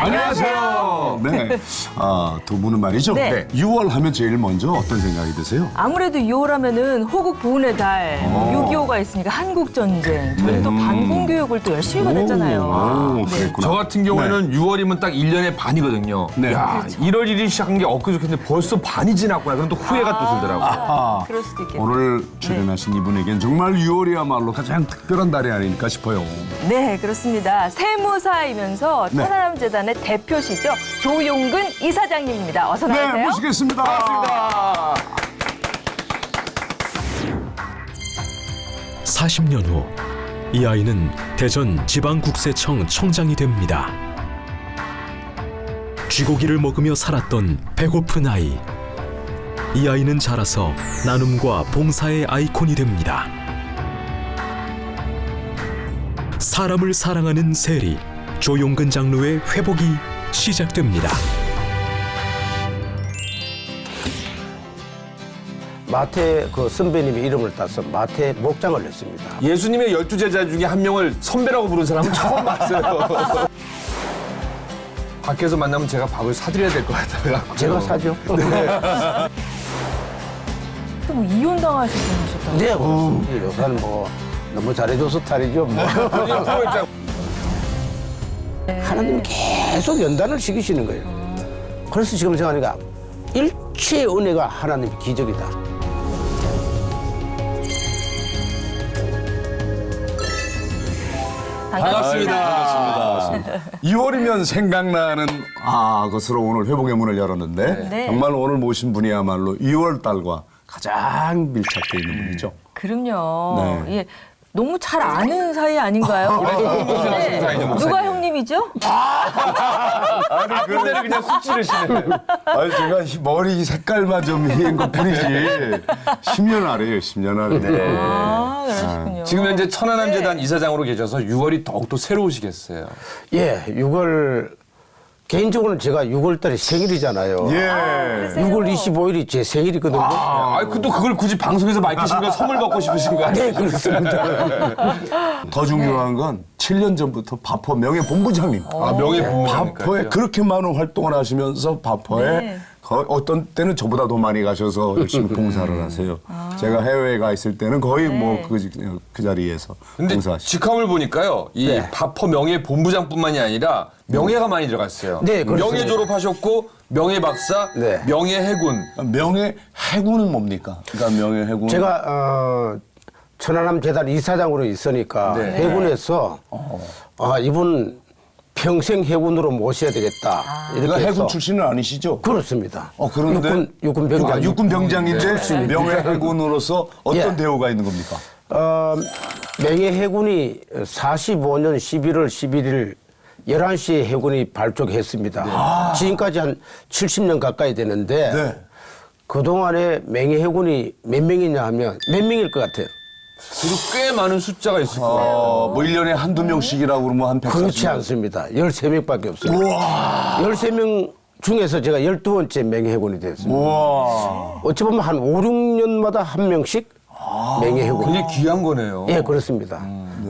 안녕하세요. 네. 두 분은 말이죠. 네. 6월 하면 제일 먼저 어떤 생각이 드세요? 아무래도 2월 하면은 호국 부훈의 달, 6.25가 있으니까 한국전쟁. 저희는 또 반공교육을 또 열심히 받았잖아요. 네. 그랬구나. 저 같은 경우에는 6월이면 딱 1년의 반이거든요. 네. 야, 1월 1일 시작한 게 엊그저께인데 벌써 반이 지났구나. 그럼 또 후회가 또 들더라고요. 그럴 수도 있겠네요. 오늘 출연하신 이분에겐 정말 6월이야말로 가장 특별한 달이 아닐까 싶어요. 네, 그렇습니다. 세무사이면서 네. 천하람재단의 대표시죠. 조용근 이사장님입니다. 어서 네, 나오세요. 모시겠습니다. 반갑습니다. 40년 후 이 아이는 대전 지방국세청 청장이 됩니다. 쥐고기를 먹으며 살았던 배고픈 아이. 이 아이는 자라서 나눔과 봉사의 아이콘이 됩니다. 사람을 사랑하는 세리 조용근 장로의 회복이 시작됩니다. 마태 그 선배님의 이름을 따서 마태 목장을 냈습니다. 예수님의 12제자 중에 한 명을 선배라고 부른 사람은 처음 봤어요. 밖에서 만나면 제가 밥을 사드려야 될 것 같아요. 제가 사죠. 또 뭐 이혼당하실 뻔하셨다고. 네, 그렇습니다. 요새는 뭐 너무 잘해줘서 탈이죠. 뭐. 하나님이 계속 연단을 시키시는 거예요. 그래서 지금 생각하니까 일체의 은혜가 하나님의 기적이다. 반갑습니다. 2월이면 생각나는 것으로 오늘 회복의 문을 열었는데 네. 정말 오늘 모신 분이야말로 2월 달과 가장 밀착되어 있는 분이죠. 그럼요. 네. 예. 너무 잘 아는 사이 아닌가요? 네. 누가 형님이죠? 근데는 그냥 훅 찌르시네. 아니 제가 머리 색깔만 좀 흰 것뿐이지 10년 아래예요. 10년 아래. 그러시군요. 지금 현재 천하남재단 이사장으로 계셔서 6월이 더욱더 새로우시겠어요. 예, 6월 개인적으로는 제가 6월 달에 생일이잖아요. 예. 6월 25일이 제 생일이거든요. 그걸 굳이 방송에서 밝히신 거 선물 받고 싶으신 거 아니에요? 네, 그렇습니다. 더 중요한 건 7년 전부터 바포 명예본부장님. 명예본부장님. 바포에 그렇게 많은 활동을 하시면서 바포에 네. 거의 어떤 때는 저보다 더 많이 가셔서 열심히 봉사를 하세요. 제가 해외에 가 있을 때는 거의 뭐 그 자리에서 근데 봉사하시고. 직함을 보니까요. 이 네. 바퍼 명예본부장뿐만이 아니라 명예가 많이 들어갔어요. 네, 그렇습니다. 명예 졸업하셨고 명예 박사, 네. 명예 해군. 명예해군은 뭡니까? 그러니까 명예해군. 제가 천안함재단 이사장으로 있으니까 네. 해군에서 이분 평생 해군으로 모셔야 되겠다. 이렇게 그러니까 해서 해군 출신은 아니시죠? 그렇습니다. 그런데 육군 병장. 육군 병장인데 명예해군으로서 어떤 예. 대우가 있는 겁니까? 명예해군이 45년 11월 11일 11시에 해군이 발족했습니다. 지금까지 한 70년 가까이 되는데 네. 그동안에 명예해군이 몇 명이냐 하면 몇 명일 것 같아요. 그리고 꽤 많은 숫자가 있을 거예요. 뭐 1년에 한두 명씩이라고 그러면 한 140명. 그렇지 않습니다. 13명밖에 없어요. 13명 중에서 제가 12번째 명예해군이 됐습니다. 우와. 어찌 보면 한 5, 6년마다 한 명씩 명예해군. 굉장히 귀한 거네요. 예, 그렇습니다.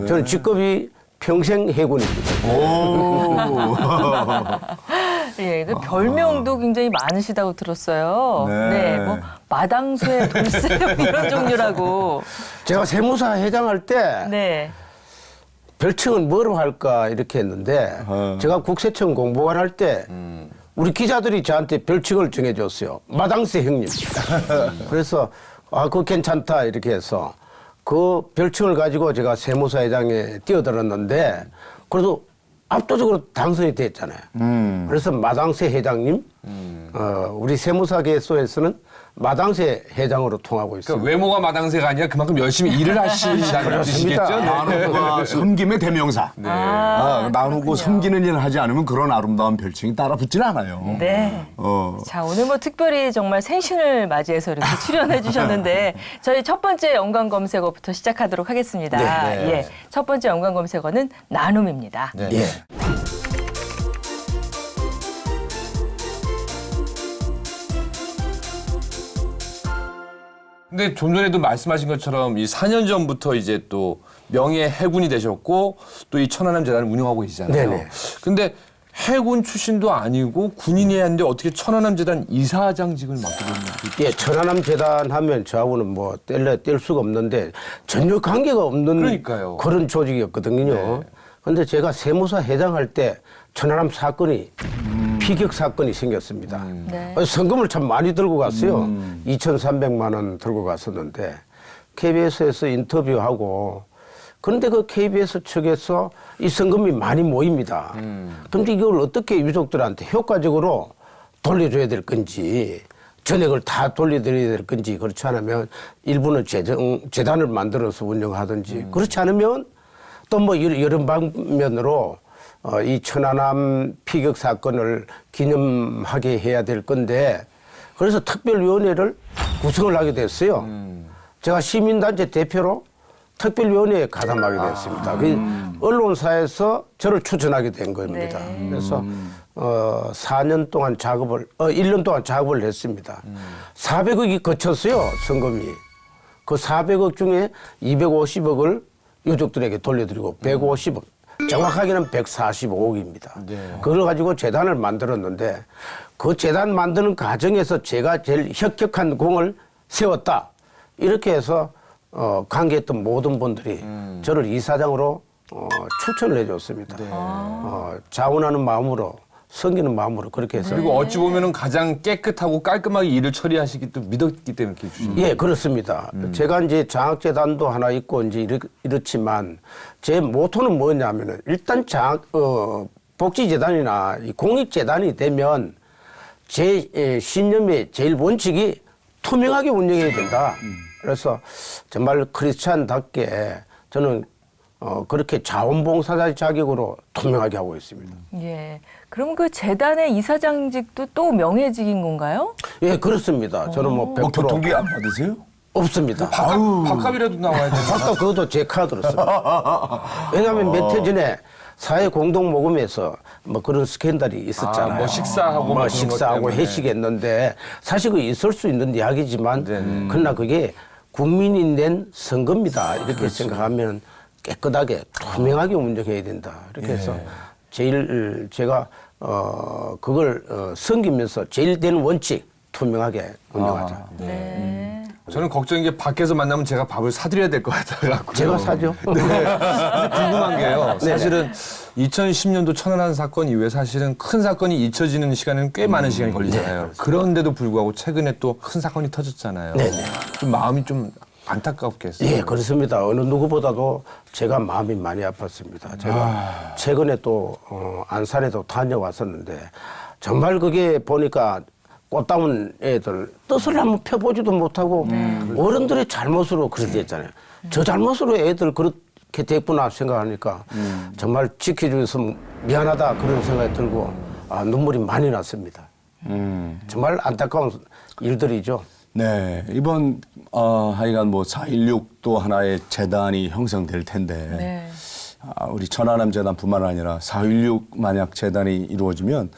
저는 직급이 평생 해군입니다. 오. 예, 그 별명도 굉장히 많으시다고 들었어요. 네. 뭐 마당쇠, 돌쇠 이런 종류라고. 제가 세무사 회장할 때 네. 별칭은 뭐로 할까 이렇게 했는데 제가 국세청 공보관 할 때 우리 기자들이 저한테 별칭을 정해줬어요. 마당쇠 형님. 그래서 그거 괜찮다 이렇게 해서 그 별칭을 가지고 제가 세무사 회장에 뛰어들었는데 그래도 압도적으로 당선이 됐잖아요. 그래서 마당쇠 회장님, 우리 세무사계소에서는 마당쇠 회장으로 통하고 있습니다. 그러니까 외모가 마당새가 아니라 그만큼 열심히 일을 하시다는 뜻이겠죠. 나누고 섬김의 대명사. 나누고 섬기는 일을 하지 않으면 그런 아름다운 별칭이 따라 붙질 않아요. 네. 자, 오늘 뭐 특별히 정말 생신을 맞이해서 이렇게 출연해 주셨는데 저희 첫 번째 연관 검색어부터 시작하도록 하겠습니다. 네. 예. 첫 번째 연관 검색어는 나눔입니다. 네. 예. 근데 좀 전에도 말씀하신 것처럼 이 4년 전부터 이제 또 명예 해군이 되셨고 또 이 천안함 재단을 운영하고 계시잖아요. 네네. 근데 해군 출신도 아니고 군인이 했는데 어떻게 천안함 재단 이사장직을 맡게 됐나요? 예, 천안함 재단 하면 저하고는 뭐 뗄 수가 없는데 전혀 관계가 없는 그러니까요. 그런 조직이었거든요. 그런데 제가 세무사 회장할 때 천안함 사건이 피격 사건이 생겼습니다. 네. 성금을 참 많이 들고 갔어요. 2,300만 원 들고 갔었는데 KBS에서 인터뷰하고 그런데 그 KBS 측에서 이 성금이 많이 모입니다. 그런데 이걸 어떻게 유족들한테 효과적으로 돌려줘야 될 건지 전액을 다 돌려드려야 될 건지 그렇지 않으면 일부는 재단을 만들어서 운영하든지 그렇지 않으면 또 뭐 이런 방면으로 이 천안함 피격 사건을 기념하게 해야 될 건데 그래서 특별위원회를 구성을 하게 됐어요. 제가 시민단체 대표로 특별위원회에 가담하게 됐습니다. 그 언론사에서 저를 추천하게 된 겁니다. 네. 그래서 4년 동안 1년 동안 작업을 했습니다. 400억이 거쳤어요, 성금이. 그 400억 중에 250억을 유족들에게 돌려드리고 150억, 정확하게는 145억입니다. 그걸 가지고 재단을 만들었는데 그 재단 만드는 과정에서 제가 제일 혁혁한 공을 세웠다. 이렇게 해서 관계했던 모든 분들이 저를 이사장으로 추천을 해줬습니다. 자원하는 마음으로 섬기는 마음으로 그렇게 해서 그리고 어찌 보면은 가장 깨끗하고 깔끔하게 일을 처리하시기 또 믿었기 때문에 이렇게 주신 거예요. 예, 그렇습니다. 제가 이제 장학재단도 하나 있고 이제 이렇지만 제 모토는 뭐냐면은 일단 복지재단이나 이 공익재단이 되면 제 신념의 제일 원칙이 투명하게 운영해야 된다. 그래서 정말 크리스찬답게 저는 그렇게 자원봉사자 자격으로 투명하게 하고 있습니다. 예. 그럼 그 재단의 이사장직도 또 명예직인 건가요? 예, 그렇습니다. 저는 뭐 100% 교통비 안 받으세요? 없습니다. 밥값이라도 나와야 되나? 아까 그것도 제 카드로 씁니다. 왜냐하면 몇 해 전에 사회 공동 모금에서 뭐 그런 스캔들이 있었잖아요. 뭐 식사하고 뭐 그런 것 식사하고 때문에. 회식했는데 사실 그 있을 수 있는 이야기지만 그러나 그게 국민이 낸 선거입니다. 이렇게 생각하면 깨끗하게 투명하게 운영해야 된다. 이렇게 해서 제일 제가 그걸 섬기면서 제일 된 원칙 투명하게 운영하자. 네. 저는 걱정인 게 밖에서 만나면 제가 밥을 사드려야 될 것 같아요. 제가 사죠. 근데 궁금한 게요. 사실은 2010년도 천안함 사건 이후에 사실은 큰 사건이 잊혀지는 시간은 꽤 많은 시간이 걸리잖아요. 그런데도 불구하고 최근에 또 큰 사건이 터졌잖아요. 좀 마음이 좀 안타깝게 했어요. 예, 그렇습니다. 어느 누구보다도 제가 마음이 많이 아팠습니다. 제가 최근에 또 안산에도 다녀왔었는데 정말 그게 보니까 꽃다운 애들 뜻을 한번 펴보지도 못하고 어른들의 잘못으로 그렇게 됐잖아요. 저 잘못으로 애들 그렇게 됐구나 생각하니까 정말 지켜줘서 미안하다 그런 생각이 들고 눈물이 많이 났습니다. 정말 안타까운 일들이죠. 네, 이번 하여간 뭐 4.16도 하나의 재단이 형성될 텐데 네. 우리 천안함 재단뿐만 아니라 4.16 만약 재단이 이루어지면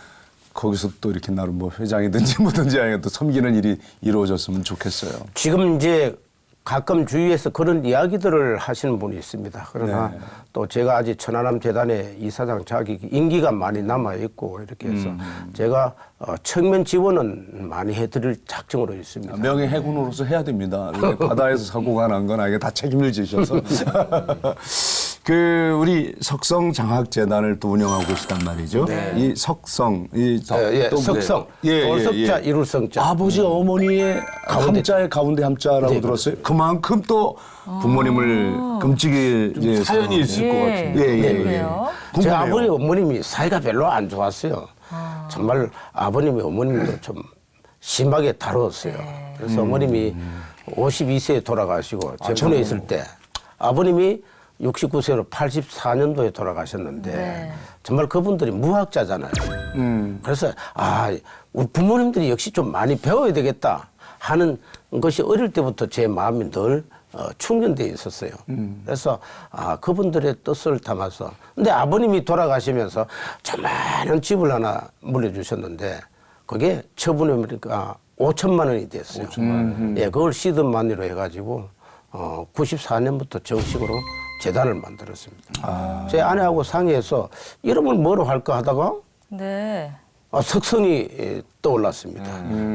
거기서 또 이렇게 나름 뭐 회장이든지 뭐든지 아니면 또 섬기는 일이 이루어졌으면 좋겠어요. 지금 이제 가끔 주위에서 그런 이야기들을 하시는 분이 있습니다. 그러나 또 제가 아직 천안함 재단의 이사장 자격이 임기가 많이 남아 있고 이렇게 해서 제가 측면 지원은 많이 해드릴 작정으로 있습니다. 명예 해군으로서 해야 됩니다. 이렇게 바다에서 사고가 난 거나 이게 다 책임을 지셔서. 그 우리 석성 장학재단을 또 운영하고 계시단 말이죠. 이 석성, 석성, 돌석자, 이룰성자. 아버지 어머니의 함자의 가운데 함자라고 들었어요. 그만큼 또 부모님을 끔찍이 이제 사연이 있을 것 같은데. 그래요? 제 아버지 어머님이 사이가 별로 안 좋았어요. 정말 아버님이 어머님도 좀 심하게 다루었어요. 그래서 어머님이 52세에 돌아가시고 제천에 있을 때 아버님이 69세로 84년도에 돌아가셨는데 정말 그분들이 무학자잖아요. 그래서 우리 부모님들이 역시 좀 많이 배워야 되겠다 하는 것이 어릴 때부터 제 마음이 늘 충전되어 있었어요. 그래서 그분들의 뜻을 담아서 근데 아버님이 돌아가시면서 조그마한 집을 하나 물려주셨는데 그게 처분해 보니까 5천만 원이 됐어요. 예, 그걸 시드머니로 해가지고 94년부터 정식으로 재단을 만들었습니다. 제 아내하고 상의해서 이름을 뭐로 할까 하다가 네. 석성이 떠올랐습니다.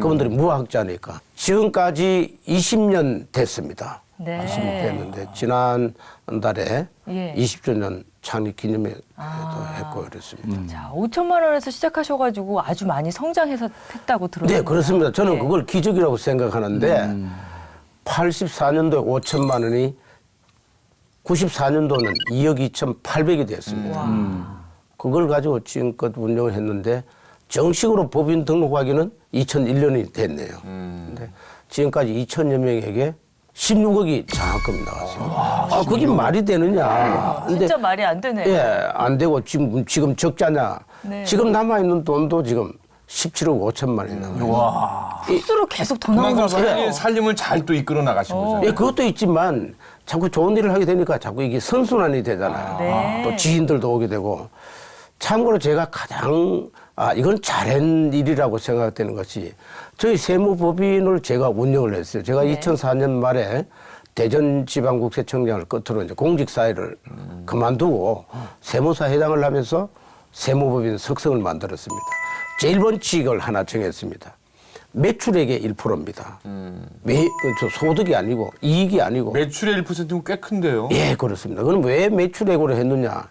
그분들이 무학자니까. 지금까지 20년 됐습니다. 네. 20년 됐는데 지난달에 예. 20주년 창립 기념회도 했고 그랬습니다. 자, 5천만 원에서 시작하셔가지고 아주 많이 성장해서 했다고 들었는데. 네, 그렇습니다. 저는 네. 그걸 기적이라고 생각하는데 84년도에 5천만 원이 94년도는 2억 2,800이 됐습니다. 그걸 가지고 지금껏 운영을 했는데 정식으로 법인 등록하기는 2001년이 됐네요. 근데 지금까지 2천여 명에게 16억이 장학금이 나왔어요. 그게 말이 되느냐. 근데 진짜 말이 안 되네요. 예, 안 되고 지금 적자냐. 네. 지금 남아있는 돈도 지금 17억 5천만 원이 남아요. 횟수로 계속 더 나오나 그만큼 봐요. 사장님 살림을 잘 또 이끌어 나가신 거죠. 예, 그것도 있지만 자꾸 좋은 일을 하게 되니까 자꾸 이게 선순환이 되잖아요. 네. 또 지인들도 오게 되고. 참고로 제가 가장 이건 잘한 일이라고 생각되는 것이 저희 세무법인을 제가 운영을 했어요. 제가 네. 2004년 말에 대전지방국세청장을 끝으로 이제 공직사회를 그만두고 세무사 회장을 하면서 세무법인 석성을 만들었습니다. 제일 번칙을 하나 정했습니다. 매출액의 1%입니다. 저 소득이 아니고 이익이 아니고. 매출의 1%면 꽤 큰데요. 예, 그렇습니다. 그럼 왜 매출액으로 했느냐?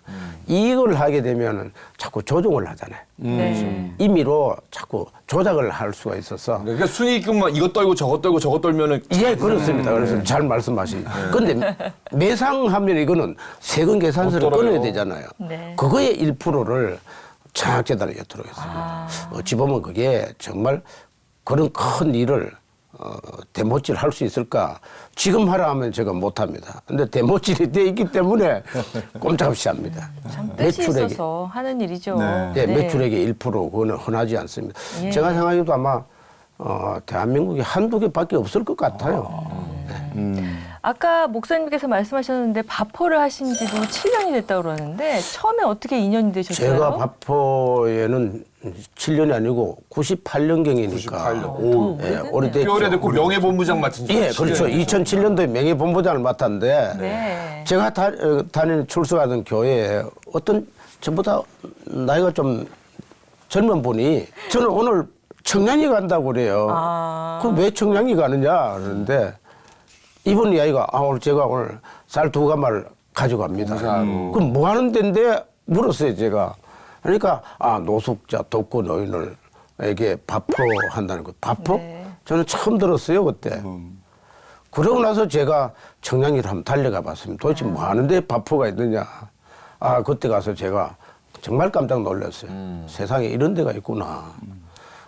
이익을 하게 되면은 자꾸 조정을 하잖아요. 네. 임의로 자꾸 조작을 할 수가 있어서. 그러니까 순이익금만 이것 떨고 저것 떨고 저것 떨면은 예, 그렇습니다. 그래서 잘 말씀하시죠. 근데 매상하면 이거는 세금 계산서를 못 떨어요. 꺼내야 되잖아요. 네. 그거의 1%를 장학재단에 엿도록 했습니다. 어찌 보면 그게 정말 그런 큰 일을 대못질 할 수 있을까? 지금 하라 하면 제가 못합니다. 근데 대못질이 돼 있기 때문에 꼼짝없이 합니다. 참 뜻이 있어서 하는 일이죠. 네. 예, 매출액의 1% 그거는 흔하지 않습니다. 예. 제가 생각해도 아마 대한민국에 한두 개밖에 없을 것 같아요. 아까 목사님께서 말씀하셨는데 바포를 하신 지도 7년이 됐다고 그러는데 처음에 어떻게 인연이 되셨어요? 제가 바포에는 7년이 아니고 98년경이니까 98년. 예, 오래됐죠. 오래됐고 명예본부장 맡은 지 예, 그렇죠. 2007년도에 명예본부장을 맡았는데 네. 제가 다니는 출석하던 교회에 어떤 저보다 나이가 좀 젊은 분이 저는 오늘 청량리 간다고 그래요. 그럼 왜 청량리 가느냐 그러는데 이분 이야기가 오늘 제가 오늘 쌀 2가마를 가져갑니다. 그럼 뭐 하는 데인데 물었어요 제가. 그러니까 노숙자 독거 노인을에게 바포 한다는 거. 바포? 네. 저는 처음 들었어요 그때. 그러고 나서 제가 청량리를 한번 달려가 봤습니다. 도대체 뭐 하는데 바포가 있느냐. 그때 가서 제가 정말 깜짝 놀랐어요. 세상에 이런 데가 있구나.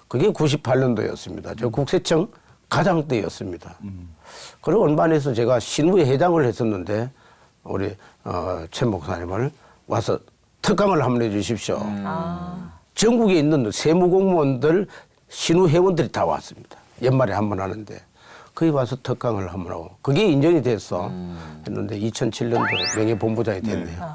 그게 98년도였습니다. 저 국세청 가장 때였습니다. 그리고 얼마 안에서 제가 신우회 회장을 했었는데 우리 최 목사님을 와서 특강을 한번 해주십시오. 전국에 있는 세무공무원들 신우회원들이 다 왔습니다. 연말에 한 번 하는데 거기 와서 특강을 한번 하고 그게 인정이 됐어 했는데 2007년도에 명예본부장이 됐네요.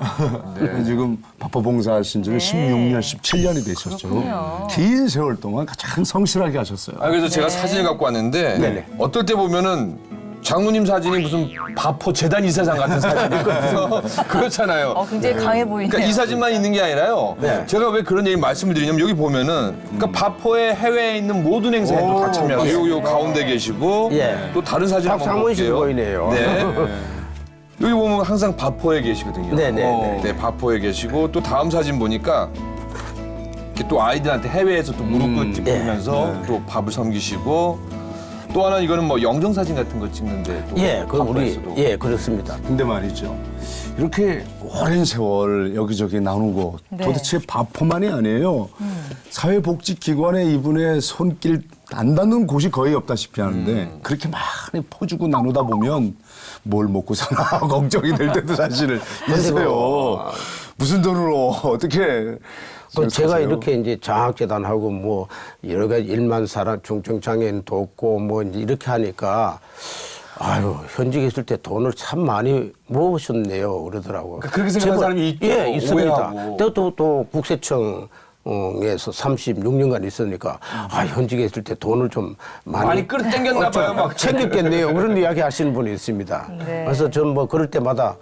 지금 바포봉사하신 지는 16년, 17년이 되셨죠. 그렇군요. 긴 세월 동안 가장 성실하게 하셨어요. 그래서 제가 사진을 갖고 왔는데 네네. 어떨 때 보면은 장로님 사진이 무슨 바포 재단 이사장 같은 사진이거든요. 그렇잖아요. 굉장히 강해 보이네요. 그러니까 이 사진만 있는 게 아니라요. 네. 제가 왜 그런 얘기 말씀을 드리냐면 여기 보면은 그러니까 바포의 해외에 있는 모든 행사에 또 다 참여하세요. 요 가운데 계시고 예. 또 다른 사진 한번 박상원 씨 볼게요. 보이네요. 네. 여기 보면 항상 바포에 계시거든요. 네네. 네, 바포에 계시고 또 다음 사진 보니까 이렇게 또 아이들한테 해외에서 또 무릎 꿇으면서 또 밥을 섬기시고 또 하나 이거는 뭐 영정 사진 같은 거 찍는데 또 예, 그 우리 바포에서도. 예 그렇습니다. 근데 말이죠. 이렇게 오랜 세월 여기저기 나누고 네. 도대체 바포만이 아니에요. 사회복지기관에 이분의 손길 안 닿는 곳이 거의 없다시피 하는데 그렇게 많이 퍼주고 나누다 보면 뭘 먹고 사나 걱정이 될 때도 사실은 있어요. 무슨 돈으로 어떻게 제가 사세요? 이렇게 이제 장학재단하고 뭐 여러 가지 1만 사람 중증장애인 돕고 뭐 이제 이렇게 하니까 현직에 있을 때 돈을 참 많이 모으셨네요 그러더라고요. 그렇게 생각하는 사람이 있죠. 예, 있습니다. 오해하고. 또 국세청 에서 36년간 있으니까 현직에 있을 때 돈을 좀 많이 끌어당겼나 봐요, 막. 챙겼겠네요. 그런 이야기 하시는 분이 있습니다. 네. 그래서 저는 뭐 그럴 때마다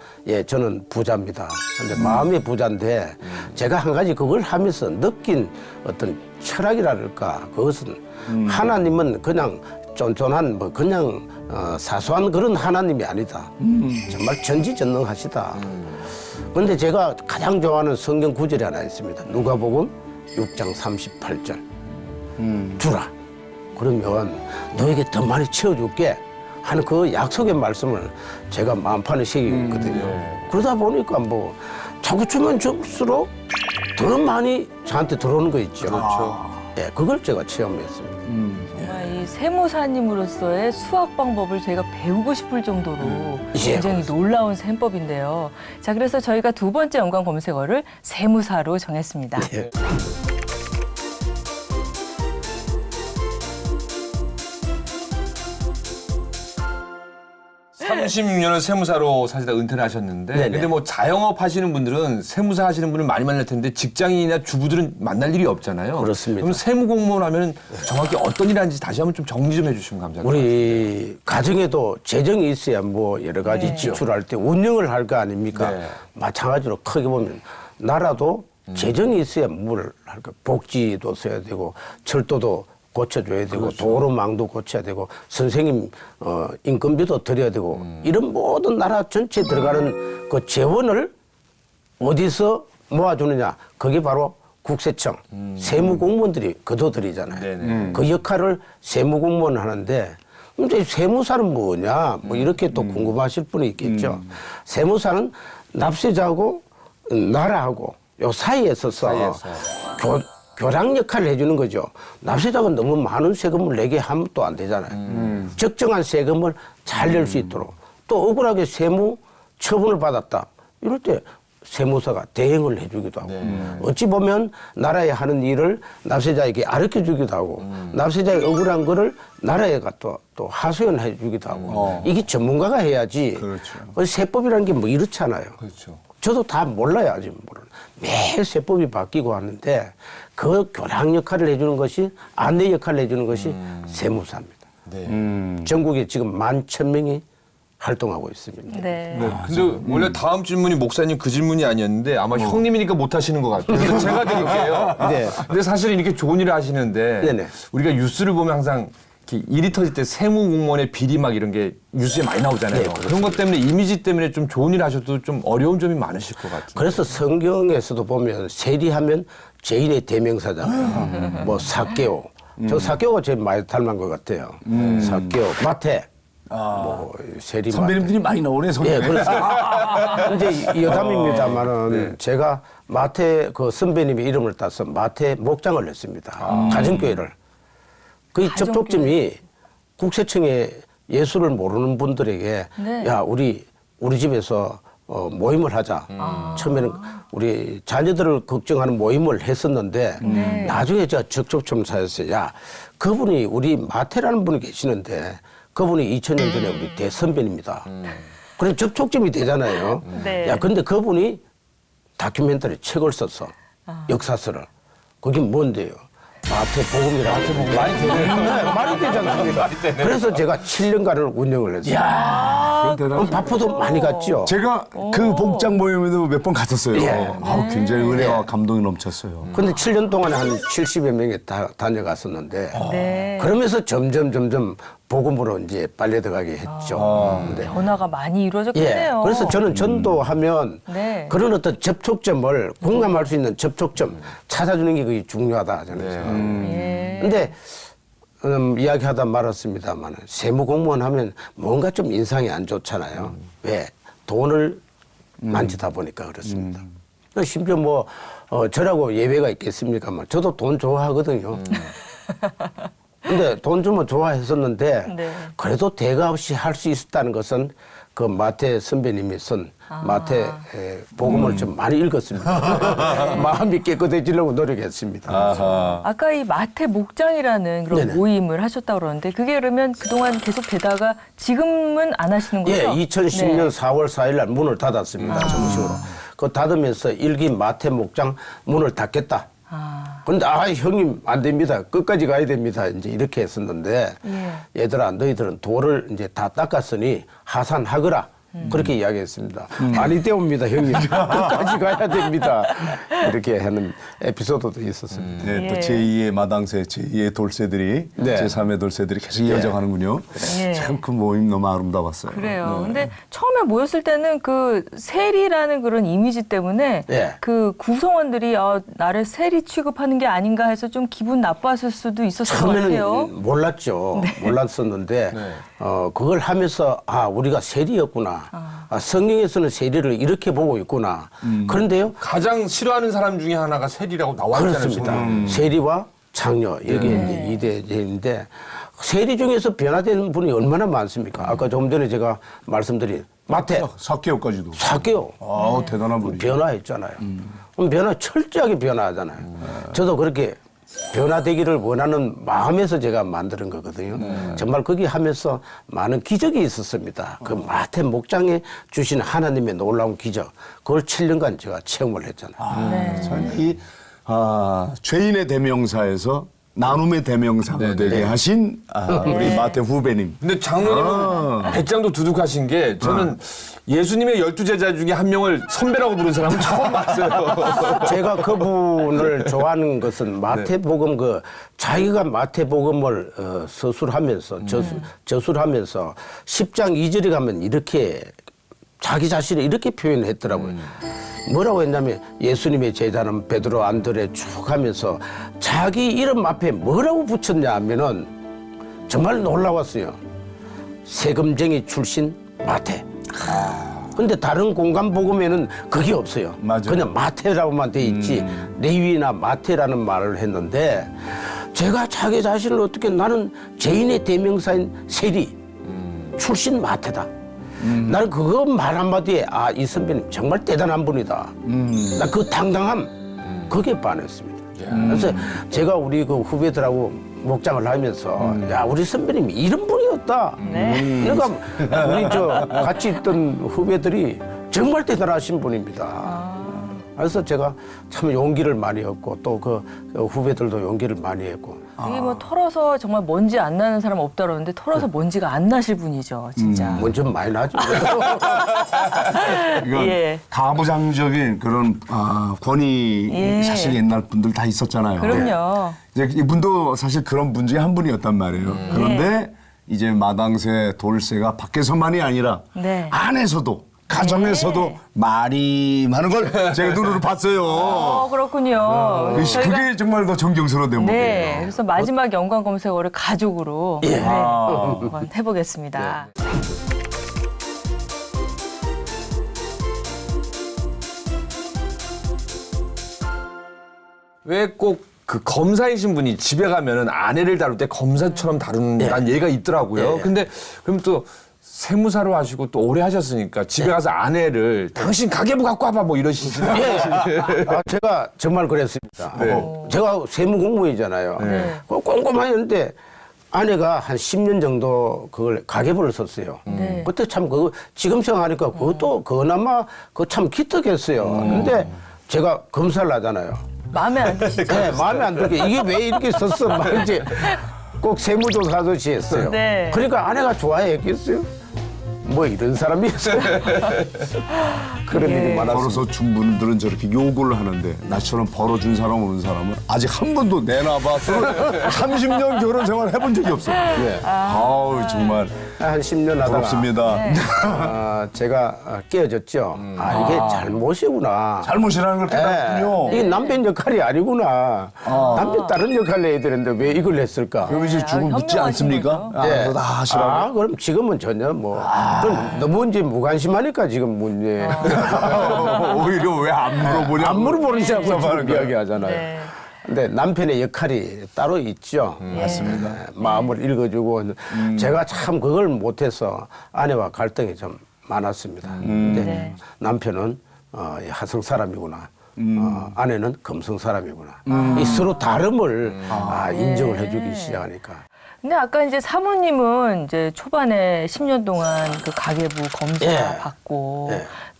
저는 부자입니다. 근데 마음의 부자인데 제가 한 가지 그걸 하면서 느낀 어떤 철학이랄까 그것은 하나님은 그냥 쫀쫀한 뭐 그냥 사소한 그런 하나님이 아니다. 정말 전지전능하시다. 그런데 제가 가장 좋아하는 성경 구절이 하나 있습니다. 누가복음 6장 38절. 주라. 그러면 너에게 더 많이 채워줄게 하는 그 약속의 말씀을 제가 마음판에 새기거든요. 그러다 보니까 뭐 자꾸 주면 줄수록 더 많이 저한테 들어오는 거 있죠. 그렇죠. 예, 그걸 제가 체험했습니다. 정말 이 세무사님으로서의 수학 방법을 저희가 배우고 싶을 정도로 굉장히 놀라운 셈법인데요. 자, 그래서 저희가 두 번째 연관 검색어를 세무사로 정했습니다. 예. 36년을 세무사로 사실 다 은퇴를 하셨는데, 네네. 근데 뭐 자영업 하시는 분들은 세무사 하시는 분을 많이 만날 텐데 직장인이나 주부들은 만날 일이 없잖아요. 그렇습니다. 그럼 세무공무원 하면 정확히 어떤 일 하는지 다시 한번 좀 정리 좀 해주시면 감사하겠습니다. 우리 가정에도 재정이 있어야 뭐 여러 가지 지출할 때 운영을 할 거 아닙니까? 네. 마찬가지로 크게 보면 나라도 재정이 있어야 뭘 할까? 복지도 써야 되고 철도도 고쳐줘야 되고 도로망도 고쳐야 되고 선생님 인건비도 드려야 되고 이런 모든 나라 전체에 들어가는 그 재원을 어디서 모아주느냐 그게 바로 국세청 세무공무원들이 거둬들이잖아요. 네네. 그 역할을 세무공무원 하는데 근데 세무사는 뭐냐 뭐 이렇게 또 궁금하실 분이 있겠죠. 세무사는 납세자하고 나라하고 요 사이에 서서 교량 역할을 해주는 거죠. 납세자가 너무 많은 세금을 내게 하면 또 안 되잖아요. 적정한 세금을 잘 낼 수 있도록 또 억울하게 세무 처분을 받았다. 이럴 때 세무사가 대행을 해주기도 하고 어찌 보면 나라에 하는 일을 납세자에게 가르쳐주기도 하고 납세자의 억울한 거를 나라에가 또 하소연해 주기도 하고 이게 전문가가 해야지. 그렇죠. 세법이라는 게 뭐 이렇잖아요. 그렇죠. 저도 다 몰라요, 아직 모르는. 매일 세법이 바뀌고 하는데 그 교량 역할을 해주는 것이 안내 역할을 해주는 것이 세무사입니다. 네. 전국에 지금 11,000명이 활동하고 있습니다. 네. 근데 원래 다음 질문이 목사님 그 질문이 아니었는데 아마 형님이니까 못 하시는 것 같아요. 그래서 제가 드릴게요. 네. 근데 사실은 이렇게 좋은 일을 하시는데 네네. 우리가 뉴스를 보면 항상 이렇게 일이 터질 때 세무공무원의 비리 막 이런 게 뉴스에 많이 나오잖아요. 네, 그런 것 때문에 이미지 때문에 좀 좋은 일 하셔도 좀 어려운 점이 많으실 것 같아요. 그래서 성경에서도 보면 세리하면 죄인의 대명사잖아요. 뭐 사개오. 저 사개오가 제일 많이 닮은 것 같아요. 사개오, 마태. 뭐 세리 선배님들이 많이 나오네, 예, 선배님. 그렇습니다. 이제 여담입니다만은 제가 마태 그 선배님의 이름을 따서 마태 목장을 냈습니다. 가정교회를. 그 접촉점이 국세청에 예수를 모르는 분들에게 네. 야 우리 집에서 모임을 하자. 처음에는 우리 자녀들을 걱정하는 모임을 했었는데 나중에 제가 접촉점 사였어요. 야 그분이 우리 마태라는 분이 계시는데 그분이 2000년 전에 우리 대선배입니다. 그럼 접촉점이 되잖아요. 네. 야 근데 그분이 다큐멘터리 책을 썼어. 역사서를. 그게 뭔데요? 마태복음이라고. 많이 되네요. 말이 되지 않습니까? 그래서 제가 7년간을 운영을 했어요. 대단하시네. 바쁘도 많이 갔죠. 제가 그 복장 모임에도 몇 번 갔었어요. 예. 굉장히 은혜와 감동이 넘쳤어요. 근데 7년 동안에 한 70여 명이 다 다녀갔었는데 네. 그러면서 점점 복음으로 이제 빨려 들어가게 했죠. 근데 변화가 많이 이루어졌겠네요. 그래서 저는 전도하면 네. 그런 어떤 접촉점을 공감할 수 있는 접촉점 찾아주는 게 그게 중요하다 저는 생각합니다. 예. 근데 이야기하다 말았습니다만 세무공무원 하면 뭔가 좀 인상이 안 좋잖아요. 왜? 돈을 만지다 보니까 그렇습니다. 심지어 뭐 저라고 예외가 있겠습니까만 저도 돈 좋아하거든요. 근데 돈 주면 좋아했었는데 네. 그래도 대가 없이 할 수 있었다는 것은 그 마태 선배님이 쓴 마태 복음을 좀 많이 읽었습니다. 마음이 깨끗해지려고 노력했습니다. 아까 이 마태 목장이라는 그런 네네. 모임을 하셨다고 그러는데 그게 그러면 그동안 계속 되다가 지금은 안 하시는 거죠? 예, 2010년 네. 4월 4일 날 문을 닫았습니다. 정식으로. 그 닫으면서 일기 마태 목장 문을 닫겠다. 근데 형님 안 됩니다. 끝까지 가야 됩니다. 이제 이렇게 했었는데 얘들아 너희들은 돌을 이제 다 닦았으니 하산하거라. 그렇게 이야기했습니다. 아니 때옵니다 형님. 끝까지 가야 됩니다. 이렇게 하는 에피소드도 있었습니다. 네, 또 제2의 마당새, 제2의 돌새들이, 네. 제3의 돌새들이 계속 이어져가는군요. 예. 참 그 모임 너무 아름다웠어요. 그래요. 근데 처음에 모였을 때는 그 세리라는 그런 이미지 때문에 예. 그 구성원들이 나를 세리 취급하는 게 아닌가 해서 좀 기분 나빴을 수도 있었을 것 같아요. 처음에는 몰랐죠. 몰랐었는데 그걸 하면서 우리가 세리였구나. 성경에서는 세리를 이렇게 보고 있구나. 그런데요. 가장 싫어하는 사람 중에 하나가 세리라고 나와 있잖아요. 그렇습니다. 세리와 장녀 여기 이제 2대인데 세리 중에서 변화되는 분이 얼마나 많습니까? 아까 조금 전에 제가 말씀드린 마태 사케오까지도. 사개오 대단한 분이죠. 변화했잖아요. 그럼 변화 철저하게 변화하잖아요. 저도 그렇게 변화되기를 원하는 마음에서 제가 만드는 거거든요. 정말 거기 하면서 많은 기적이 있었습니다. 그 마태 목장에 주신 하나님의 놀라운 기적, 그걸 7년간 제가 체험을 했잖아요. 참 이 죄인의 대명사에서 나눔의 대명사가 되게 하신 우리 마태 후배님. 근데 장로님은 배짱도 두둑하신 게 저는 예수님의 12제자 중에 한 명을 선배라고 부른 사람은 처음 봤어요. 제가 그분을 좋아하는 것은 마태복음 자기가 마태복음을 서술하면서 저술하면서 10장 2절에 가면 이렇게 자기 자신을 이렇게 표현했더라고요. 뭐라고 했냐면 예수님의 제자는 베드로 안드레 쭉 하면서 자기 이름 앞에 뭐라고 붙였냐 하면은 정말 놀라웠어요. 세금쟁이 출신 마태. 근데 다른 공간 복음에는 그게 없어요. 맞아요. 그냥 마태라고만 돼 있지 레위나 마태라는 말을 했는데 제가 자기 자신을 어떻게 나는 죄인의 대명사인 세리 출신 마태다. 나는 그거 말 한마디에 이 선배님 정말 대단한 분이다. 나 그 당당함 그게 반했습니다. 그래서 제가 우리 그 후배들하고 목장을 하면서 야 우리 선배님이 이런 분이었다. 그러니까 우리 같이 있던 후배들이 정말 대단하신 분입니다. 그래서 제가 참 용기를 많이 얻고 또 그 후배들도 용기를 많이 했고. 이게 뭐 털어서 정말 먼지 안 나는 사람 없다 그러는데 털어서 먼지가 안 나실 분이죠, 진짜. 먼저 많이 나죠. 이건 예. 가부장적인 그런 권위 사실 옛날 분들 다 있었잖아요. 그럼요. 이제 이분도 사실 그런 분 중에 한 분이었단 말이에요. 그런데 이제 마당새, 돌새가 밖에서만이 아니라 네. 안에서도 가정에서도 말이 많은 걸 제가 눈으로 봤어요. 그렇군요. 그게 정말 더 존경스러운 대목이에요. 네, 그래서 마지막 연관 검색어를 가족으로 한번 해보겠습니다. 왜 꼭 그 검사이신 분이 집에 가면은 아내를 다룰 때 검사처럼 다루는 예가 있더라고요. 근데 그럼 또 세무사로 하시고 또 오래 하셨으니까 집에 가서 아내를 당신 가계부 갖고 와봐 뭐 이러시잖아요. 제가 정말 그랬습니다. 제가 세무 공무원이잖아요. 꼼꼼하게 했는데 아내가 한 10년 정도 그걸 가계부를 썼어요. 그때 참 지금 생각하니까 그것도 그나마 참 기특했어요. 근데 제가 검사를 하잖아요. 마음에 안 드시죠? 네, 마음에 안 들게 이게 왜 이렇게 썼어? 막 이제 꼭 세무조사 아저씨 했어요. 네. 그러니까 아내가 좋아했겠어요? 뭐 이런 사람이었어요. 그런 일이 많았어요. 벌어서 준 분들은 저렇게 욕을 하는데 나처럼 벌어준 사람 없는 사람은 아직 한 번도 내놔봐 30년 결혼 생활 해본 적이 없어요. 아우 정말 한 10년 하다가 부럽습니다. 제가 깨어졌죠. 이게 잘못이구나. 잘못이라는 걸 깨달았군요. 이게 남편 역할이 아니구나. 남편 다른 역할을 해야 되는데 왜 이걸 했을까? 그럼 이제 죽음 묻지 현명하신 않습니까? 거죠. 그거 다 하시라고. 그럼 지금은 전혀 그럼 너무 이제 무관심하니까 지금 문제. 오히려 왜 안 물어보냐? 안 물어보는 거 사람 이야기하잖아요. 네. 근데 남편의 역할이 따로 있죠. 맞습니다. 마음을 읽어주고 제가 참 그걸 못해서 아내와 갈등이 좀 많았습니다. 근데 남편은 하성 사람이구나. 아내는 금성 사람이구나. 이 서로 다름을 인정을 해주기 시작하니까. 근데 아까 이제 사모님은 이제 초반에 10년 동안 그 가계부 검사 받고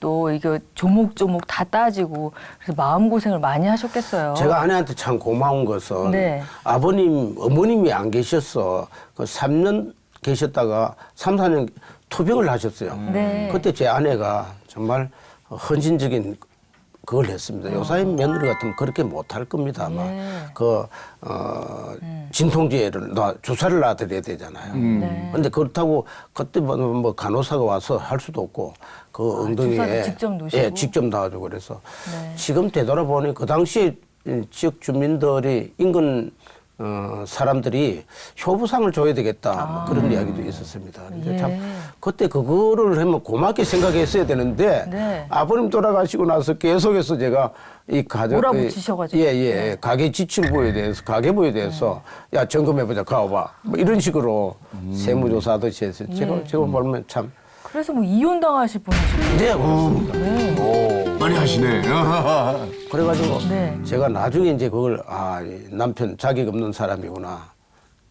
또 이게 조목조목 다 따지고 그래서 마음고생을 많이 하셨겠어요. 제가 아내한테 참 고마운 것은 네. 어머님이 안 계셨어. 그 3년 계셨다가 3, 4년 투병을 하셨어요. 네. 그때 제 아내가 정말 헌신적인 그걸 했습니다. 요사이 며느리 같으면 그렇게 못할 겁니다. 아마 네. 진통제를 주사를 놔드려야 되잖아요. 네. 근데 그렇다고 그때 뭐 간호사가 와서 할 수도 없고 그 엉덩이에 주사도 직접 놓으시고? 예, 직접 놔주고 그래서 네. 지금 되돌아보니 그 당시에 지역 주민들이 인근 사람들이 효부상을 줘야 되겠다 뭐 그런 이야기도 있었습니다. 근데 예. 참 그때 그거를 하면 고맙게 생각했어야 되는데 네. 아버님 돌아가시고 나서 계속해서 제가 이 가정 몰아붙이셔가지고. 예예 가계 지출부에 대해서 가계부에 대해서 야 점검해보자 가봐 뭐 이런 식으로 세무조사하듯이 해서 제가 보면 참 그래서 뭐 이혼 당하실 뻔하셨어요. 네, 그렇습니다. 네. 많이 하시네. 그래가지고 네. 제가 나중에 이제 그걸 이 남편 자격 없는 사람이구나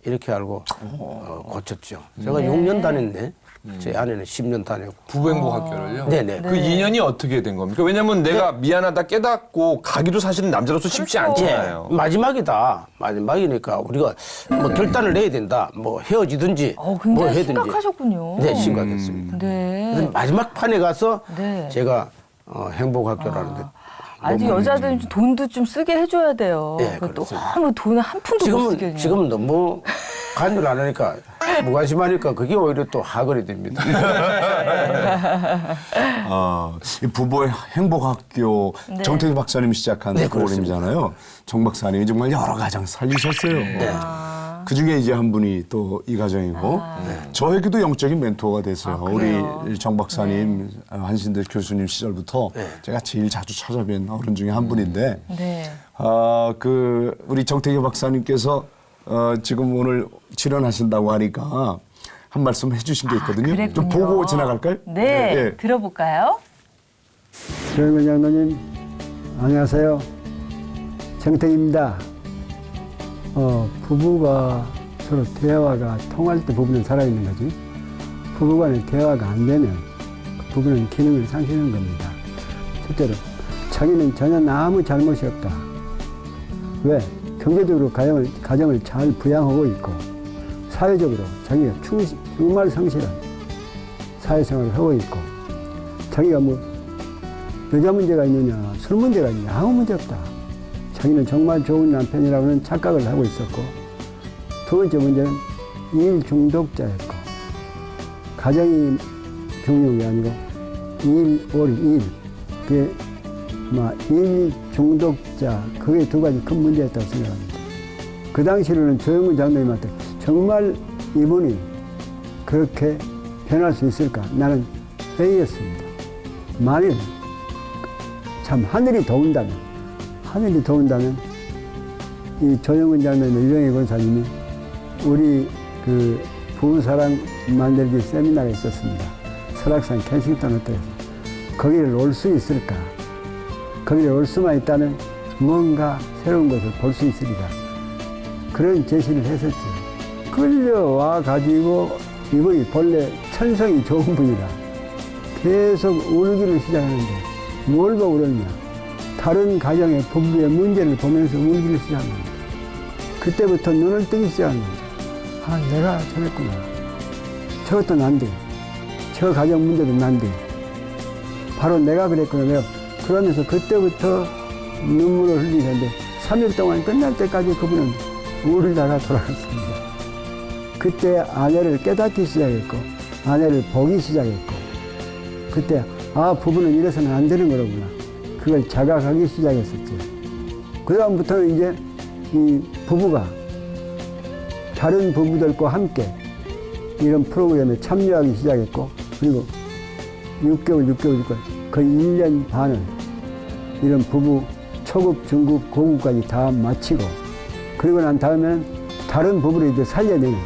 이렇게 알고 고쳤죠. 제가 네. 6년 다녔네. 제 아내는 10년 다녔고. 부부행복학교를요? 네네. 그 인연이 어떻게 된 겁니까? 왜냐면 내가 미안하다 깨닫고 가기도 사실은 남자로서 쉽지 그렇죠. 않잖아요. 마지막이다. 마지막이니까 우리가 뭐 결단을 내야 된다. 뭐 헤어지든지 뭐 굉장히 해든지. 심각하셨군요. 네, 심각했습니다. 네. 그래서 마지막 판에 가서 네. 제가 행복학교라는데 아주 여자들은 좀 돈도 좀 쓰게 해줘야 돼요. 네, 또 그렇습니다. 너무 돈을 한 푼도 못 쓰게. 지금 너무 간을 안 하니까 무관심하니까 그게 오히려 또 하거리 됩니다. 이 부부의 행복학교 네. 정태기 박사님이 시작한 네, 프로그램이잖아요. 정 박사님이 정말 여러 가정 살리셨어요. 그 중에 이제 한 분이 또 이 가정이고 저에게도 영적인 멘토가 됐어요. 그래요? 우리 정 박사님, 한신대 교수님 시절부터 제가 제일 자주 찾아뵌 어른 중에 한 분인데 네. 우리 정태기 박사님께서 지금 오늘 출연하신다고 하니까 한 말씀 해주신 게 있거든요. 좀 그랬군요. 보고 지나갈까요? 네, 예. 들어볼까요? 조영근 장로님, 안녕하세요. 정택입니다. 부부가 서로 대화가 통할 때 부부는 살아있는 거지. 부부간의 대화가 안 되면 그 부부는 기능을 상실하는 겁니다. 첫째로, 자기는 전혀 아무 잘못이 없다. 왜? 경제적으로 가정을 잘 부양하고 있고, 사회적으로 자기가 정말 성실한 사회생활을 하고 있고, 자기가 뭐 여자 문제가 있느냐, 술 문제가 있느냐, 아무 문제 없다. 자기는 정말 좋은 남편이라고는 착각을 하고 있었고, 두 번째 문제는 일 중독자였고, 가정이 중독이 아니고 일. 그게 일 중독자, 그게 두 가지 큰 문제였다고 생각합니다. 그 당시로는 조영근 장로님한테 정말 이분이 그렇게 변할 수 있을까? 나는 회의했습니다. 만일 참 하늘이 도운다면 이 조영근 장로님, 유영애 권사님이 우리 그 부부사랑 만들기 세미나가 있었습니다. 설악산 켄싱턴 호텔에서. 거기를 올 수 있을까? 거기를 올 수만 있다면 뭔가 새로운 것을 볼 수 있으리라. 그런 제시를 했었죠. 끌려와 가지고 이분이 본래 천성이 좋은 분이라 계속 울기를 시작하는데 뭘 보고 울었냐? 다른 가정의 부부의 문제를 보면서 울기를 시작합니다. 그때부터 눈을 뜨기 시작합니다. 아, 내가 저랬구나. 저것도 난데. 저 가정 문제도 난데. 바로 내가 그랬구나. 그러면서 그때부터 눈물을 흘리는데 3일 동안 끝날 때까지 그분은 울다가 돌아갔습니다. 그때 아내를 깨닫기 시작했고, 아내를 보기 시작했고, 그때 부부는 이래서는 안 되는 거로구나. 그걸 자각하기 시작했었죠. 그 다음부터는 이제 이 부부가 다른 부부들과 함께 이런 프로그램에 참여하기 시작했고, 그리고 6개월, 거의 1년 반을 이런 부부 초급, 중급, 고급까지 다 마치고, 그리고 난 다음에는 다른 부부를 이제 살려내는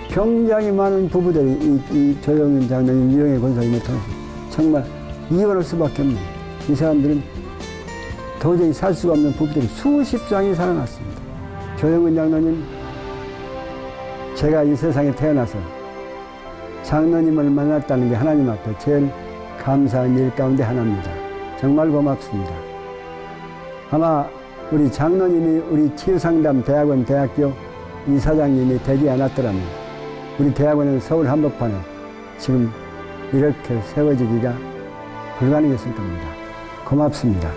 굉장히 많은 부부들이 이 조영근 장로님, 유영애 권사님을 통해서 정말 이혼할 수밖에 없는, 이 사람들은 도저히 살 수가 없는 부부들이 수십 쌍이 살아났습니다. 조영근 장로님, 제가 이 세상에 태어나서 장로님을 만났다는 게 하나님 앞에 제일 감사한 일 가운데 하나입니다. 정말 고맙습니다. 아마 우리 장로님이 우리 치유상담 대학원 대학교 이사장님이 되지 않았더라면 우리 대학원은 서울 한복판에 지금 이렇게 세워지기가 불가능했을 겁니다. 고맙습니다.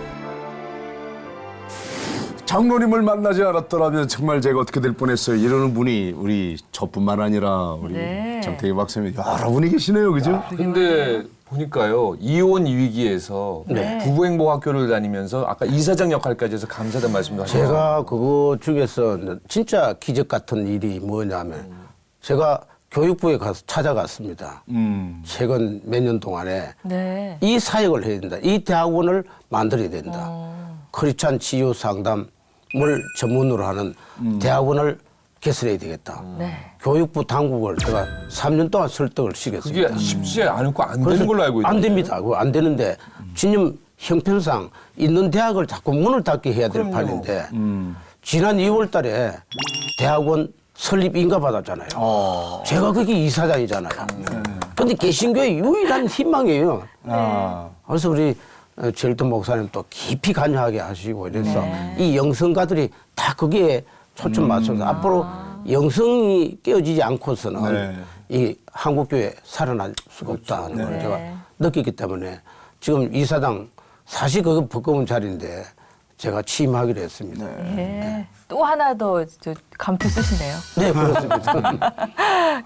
장로님을 만나지 않았더라면 정말 제가 어떻게 될 뻔했어요. 이러는 분이 우리 저뿐만 아니라 우리 네. 정태기 박사님 여러 분이 계시네요, 그죠? 근데 보니까요, 이혼 위기에서 네. 부부행복학교를 다니면서 아까 이사장 역할까지 해서 감사하다는 말씀도 하셨어요. 제가 그거 중에서 진짜 기적 같은 일이 뭐냐면 제가 교육부에 가서 찾아갔습니다. 최근 몇 년 동안에 네. 이 사역을 해야 된다. 이 대학원을 만들어야 된다. 크리스찬 치유 상담을 전문으로 하는 대학원을 개설해야 되겠다. 네. 교육부 당국을 제가 3년 동안 설득을 시켰습니다. 그게 쉽지 않고 안 그래서 되는 걸로 알고 있는데. 안 됩니다. 그거 안 되는데 진임 형편상 있는 대학을 자꾸 문을 닫게 해야 될 판인데 지난 2월 달에 대학원 설립 인가 받았잖아요. 제가 그게 이사장이잖아요. 근데 개신교의 유일한 희망이에요. 그래서 우리 제일동 목사님 또 깊이 관여하게 하시고 이래서 이 영성가들이 다 거기에 초점 맞춰서 앞으로 영성이 깨어지지 않고서는 이 한국교회 살아날 수가 없다는 걸 제가 느끼기 때문에 지금 이사장 사실 그거 부끄러운 자리인데 제가 취임하기로 했습니다. 예. 또 하나 더 감투 쓰시네요. 네, 그렇습니다.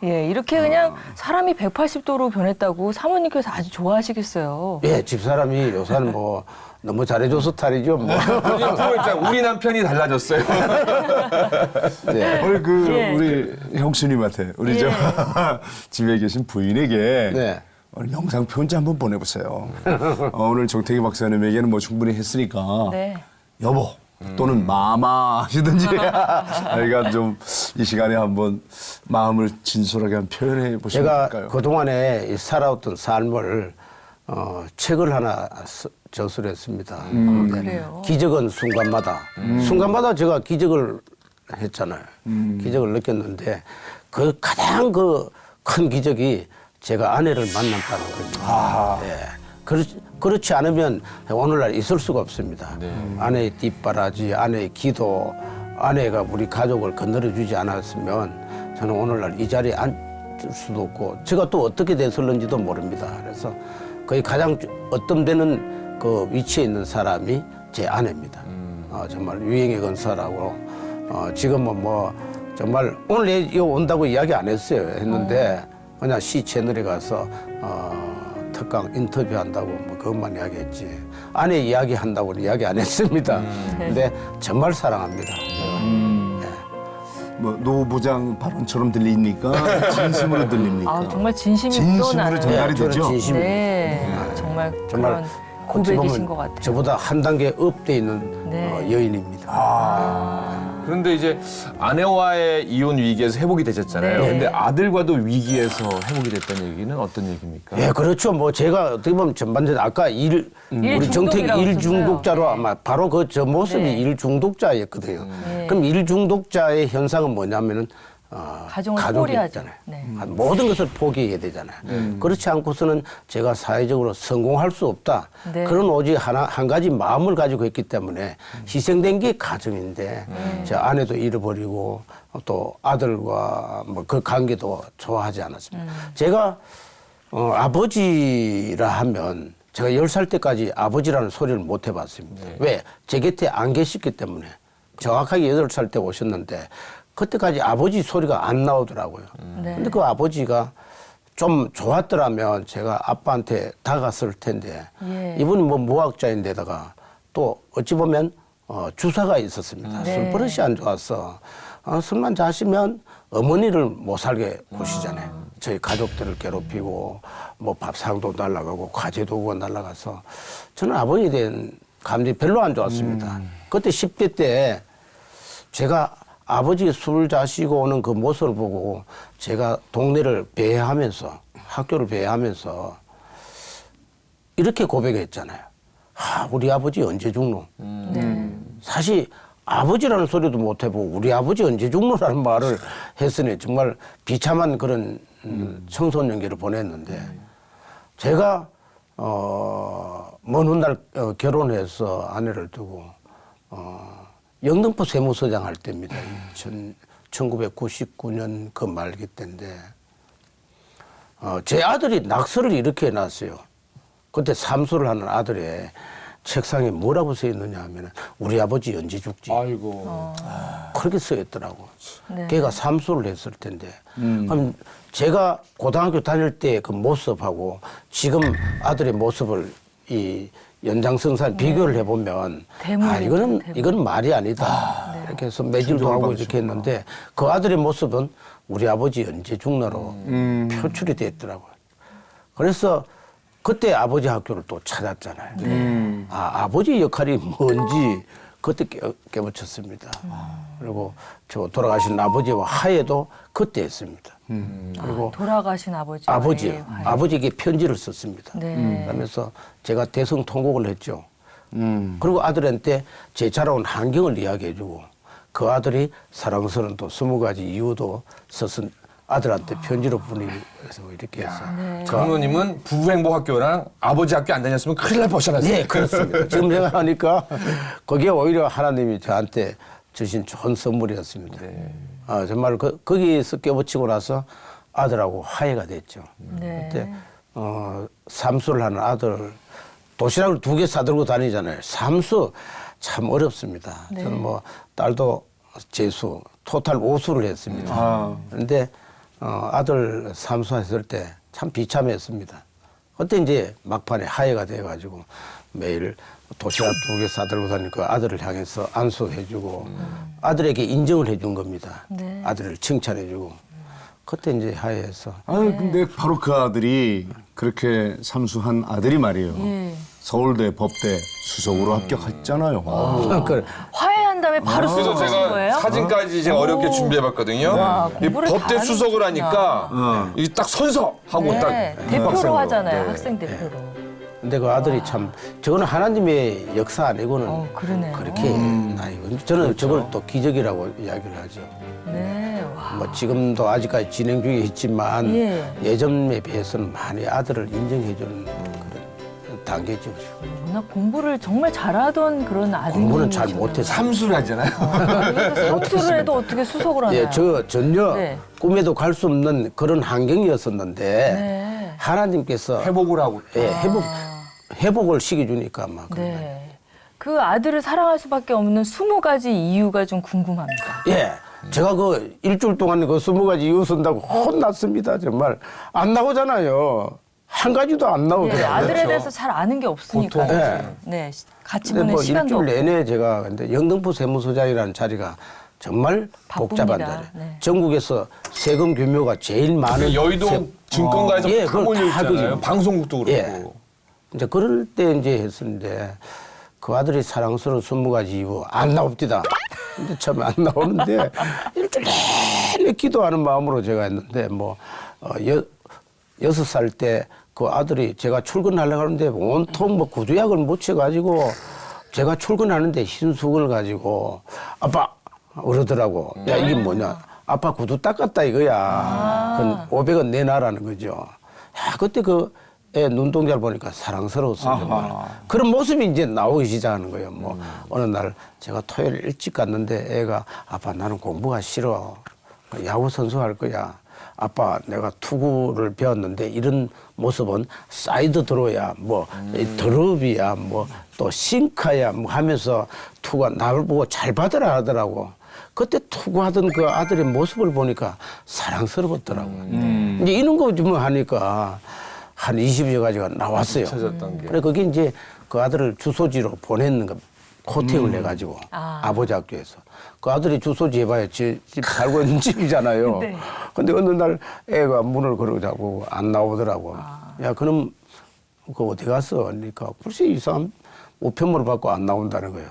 예, 이렇게 그냥 사람이 180도로 변했다고 사모님께서 아주 좋아하시겠어요. 예, 집사람이 요새는 뭐 너무 잘해줘서 탈이죠. 뭐. 우리 남편이 달라졌어요. 네. 오늘 그 예. 우리 형수님한테 우리 저 집에 계신 부인에게 네. 오늘 영상 편지 한번 보내보세요. 오늘 정태기 박사님에게는 뭐 충분히 했으니까 네. 여보 또는 마마 하시든지 저희가 좀 이 시간에 한번 마음을 진솔하게 한번 표현해 보시면 제가 어떨까요? 그동안에 이 살아왔던 삶을 책을 하나 저술했습니다. 그래요. 기적은 순간마다. 순간마다 제가 기적을 했잖아요. 기적을 느꼈는데 그 가장 그 큰 기적이 제가 아내를 만났다는 거죠. 예. 그렇지 않으면 오늘날 있을 수가 없습니다. 아내의 뒷바라지, 아내의 기도, 아내가 우리 가족을 건드려주지 않았으면 저는 오늘날 이 자리에 앉을 수도 없고 제가 또 어떻게 됐을는지도 모릅니다. 그래서 거의 가장 어떤 데는 그 위치에 있는 사람이 제 아내입니다. 정말 유행의 건설하고 지금은 뭐 정말 오늘 여기 온다고 이야기 안 했어요. 했는데 그냥 C 채널에 가서 특강 인터뷰한다고 뭐 그것만 이야기했지 아내 이야기한다고는 이야기 안 했습니다. 근데 정말 사랑합니다. 뭐 노 부장 발언처럼 들립니까? 진심으로 들립니까? 아, 정말 진심이 진심으로 묻어나는. 전달이 저는 되죠. 진심입니다. 네. 정말 정말 그런 어찌 고백이신 보면 것 같아요. 저보다 한 단계 업돼 있는 네. 여인입니다. 그런데 이제 아내와의 이혼 위기에서 회복이 되셨잖아요. 네. 근데 아들과도 위기에서 회복이 됐다는 얘기는 어떤 얘기입니까? 예, 그렇죠. 뭐 제가 어떻게 보면 전반적으로 아까 우리 정택 중독이라고 일 하셨어요. 중독자로 아마 바로 그 저 모습이 네. 일 중독자였거든요. 네. 그럼 일 중독자의 현상은 뭐냐면은 가정을 가족이 소홀히 하죠. 있잖아요. 네. 모든 것을 포기해야 되잖아요. 그렇지 않고서는 제가 사회적으로 성공할 수 없다. 네. 그런 오직 한 가지 마음을 가지고 있기 때문에 희생된 게 가정인데 제 아내도 잃어버리고 또 아들과 뭐 그 관계도 좋아하지 않았습니다. 제가 아버지라 하면 제가 10살 때까지 아버지라는 소리를 못 해봤습니다. 왜? 제 곁에 안 계셨기 때문에 정확하게 8살 때 오셨는데 그때까지 아버지 소리가 안 나오더라고요. 네. 근데 그 아버지가 좀 좋았더라면 제가 아빠한테 다가갔을 텐데 예. 이분이 뭐 무학자인데다가 또 어찌 보면 주사가 있었습니다. 네. 술버릇이 안 좋았어. 술만 자시면 어머니를 못 살게 보시잖아요. 저희 가족들을 괴롭히고 뭐 밥상도 날라가고 과제도구가 날라가서 저는 아버지에 대한 감정이 별로 안 좋았습니다. 그때 10대 때 제가 아버지 술 자시고 오는 그 모습을 보고 제가 동네를 배회하면서 학교를 배회하면서 이렇게 고백했잖아요. 우리 아버지 언제 죽노? 사실 아버지라는 소리도 못 해보고 우리 아버지 언제 죽노라는 말을 했으니 정말 비참한 그런 청소년기를 보냈는데 제가 먼 훗날 결혼해서 아내를 두고 영등포 세무서장 할 때입니다. 1999년 그 말기 때인데 제 아들이 낙서를 이렇게 해놨어요. 그때 삼수를 하는 아들의 책상에 뭐라고 써 있느냐 하면 우리 아버지 언제 죽지? 아이고. 그렇게 써 있더라고. 네. 걔가 삼수를 했을 텐데. 그럼 제가 고등학교 다닐 때 그 모습하고 지금 아들의 모습을 이 연장선상 비교를 해보면 대물이죠, 이거는 말이 아니다. 이렇게 해서 매질도 하고 이렇게 했는데 그 아들의 모습은 우리 아버지 언제 죽나로 표출이 됐더라고요. 그래서 그때 아버지 학교를 또 찾았잖아요. 아버지 역할이 뭔지 그때 깨우쳤습니다. 그리고 저 돌아가신 아버지와 화해도 그때 했습니다. 그리고 돌아가신 아버지에게 편지를 썼습니다. 네. 그러면서 제가 대성 통곡을 했죠. 그리고 아들한테 제 자라온 환경을 이야기해주고 그 아들이 사랑스러운 또 20가지 이유도 써서 아들한테 편지로 보내서 이렇게 해서. 장로님은 부부행복학교랑 아버지 학교 안 다녔으면 큰일 날 뻔하셨어요. 네, 그렇습니다. 지금 생각하니까 그게 오히려 하나님이 저한테 주신 좋은 선물이었습니다. 정말 거기에서 깨우치고 나서 아들하고 화해가 됐죠. 네. 그때 삼수를 하는 아들 도시락을 2개 싸들고 다니잖아요. 삼수 참 어렵습니다. 네. 저는 뭐 딸도 재수 토탈 5수를 했습니다. 그런데 아들 삼수했을 때 참 비참했습니다. 그때 이제 막판에 화해가 돼가지고 매일 도시락 2개 싸들고 다니니까 아들을 향해서 안수해주고 아들에게 인정을 해준 겁니다. 네. 아들을 칭찬해주고 그때 이제 화해해서 근데 바로 그 아들이 그렇게 삼수한 아들이 말이에요. 예. 서울대 법대 수석으로 합격했잖아요. 그 화해한 다음에 바로 그래서 수석하신 제가 거예요? 사진까지 제가 어렵게 준비해봤거든요. 이 공부를 법대 잘하는구나. 수석을 하니까 이게 딱 선서하고 네. 딱 대표로 박사로. 하잖아요. 네. 학생 대표로. 근데 그 아들이 참 저거는 하나님의 역사 아니고는 그러네요. 그렇게 나이고 저는 저걸 또 기적이라고 이야기를 하죠. 네. 와. 뭐 지금도 아직까지 진행 중에 있지만 예. 예전에 비해서는 많이 아들을 인정해주는 그런 단계죠. 워낙 공부를 정말 잘하던 그런 아들. 공부는 잘 못해서 삼수를 하잖아요. 삼수를 해도 어떻게 수석을 하나요? 예, 저 전혀 네. 꿈에도 갈 수 없는 그런 환경이었었는데 네. 하나님께서 회복을 하고. 예, 회복을 시켜주니까 막 그런 거예요. 네. 그 아들을 사랑할 수밖에 없는 20가지 이유가 좀 궁금합니다. 예. 제가 그 일주일 동안 그 20가지 이유 쓴다고 혼났습니다. 정말. 안 나오잖아요. 한 가지도 안 네, 나오더라고요. 아들에 대해서 잘 아는 게 없으니까. 보통. 네. 같이 근데 보낸 뭐 시간도 일주일 없고. 내내 제가 근데 영등포 세무서장이라는 자리가 정말 바쁩니다. 복잡한 자리. 네. 전국에서 세금 규모가 제일 많은 여의도 증권가에서 예, 다 그걸 몰려 다 있잖아요. 그죠. 방송국도 그렇고. 예. 이제 그럴 때 이제 했었는데 그 아들이 사랑스러운 20가지 이유 안 나옵디다. 근데 처음에 안 나오는데 일주일 내내 기도하는 마음으로 제가 했는데 뭐 6살 때 그 아들이 제가 출근하려고 하는데 온통 뭐 구두약을 묻혀가지고 제가 출근하는데 흰수건을 가지고 아빠 그러더라고. 야 이게 뭐냐. 아빠 구두 닦았다 이거야. 그건 500원 내놔라는 거죠. 야 그때 그 애 눈동자를 보니까 사랑스러웠어요. 정말. 그런 모습이 이제 나오기 시작하는 거예요. 뭐 어느 날 제가 토요일 일찍 갔는데 애가 아빠 나는 공부가 싫어. 야구 선수 할 거야. 아빠 내가 투구를 배웠는데 이런 모습은 사이드 드로야 뭐 드롭이야 뭐 또 싱카야 뭐 하면서 투구가 나를 보고 잘 받으라 하더라고. 그때 투구하던 그 아들의 모습을 보니까 사랑스러웠더라고요. 이제 이런 거 좀 하니까 한 20여 가지가 나왔어요. 찾았던 게. 그래 거기 이제 그 아들을 주소지로 보냈는 거 코팅을 해가지고 아버지 학교에서 그 아들이 주소지 해봐야 집 살고 있는 집이잖아요. 네. 근데 어느 날 애가 문을 걸어자고 안 나오더라고. 야 그럼 그 어디 갔어? 그러니까 글쎄 이상한 우편물을 받고 안 나온다는 거예요.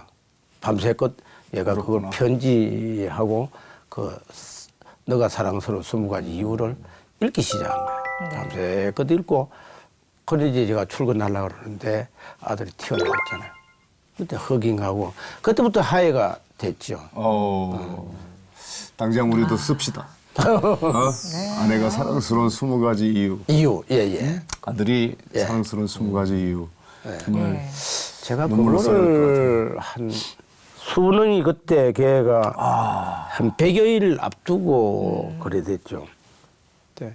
밤새껏 얘가 그걸 편지하고 그 너가 사랑스러운 20가지 이유를 읽기 시작한 거예요. 밤새껏 읽고 그래 이제 제가 출근하려고 그러는데 아들이 튀어나왔잖아요. 그때 허깅하고 그때부터 화해가 됐죠. 당장 우리도 씁시다. 아내가 사랑스러운 20가지 이유. 이유, 예, 예. 아들이 사랑스러운 20가지 이유. 정말 네. 제가 눈물로 그거를 한 수능이 그때 걔가 한 100여일 앞두고 그래 됐죠. 네.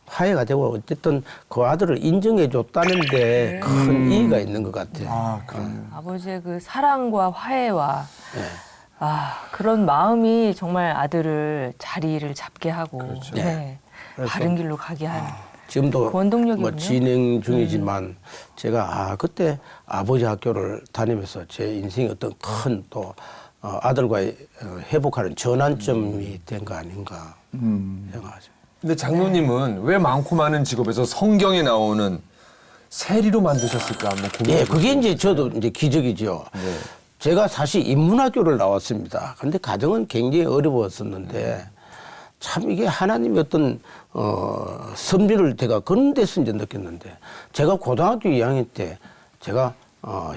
화해가 되고 어쨌든 그 아들을 인정해 줬다는데 큰 이의가 있는 것 같아요. 아버지의 그 사랑과 화해와 네. 그런 마음이 정말 아들을 자리를 잡게 하고 네. 그래서 바른 길로 가게 하는 지금도 원동력이군요. 뭐 진행 중이지만 제가 그때 아버지 학교를 다니면서 제 인생의 어떤 큰 또 아들과의 회복하는 전환점이 된 거 아닌가 생각하죠. 근데 장로님은 왜 많고 많은 직업에서 성경에 나오는 세리로 만드셨을까 한번 고민해 예, 그게 이제 저도 이제 기적이죠. 제가 사실 인문학교를 나왔습니다. 그런데 가정은 굉장히 어려웠었는데 참 이게 하나님의 어떤 섭리를 제가 그런 데서 이제 느꼈는데 제가 고등학교 2학년 때 제가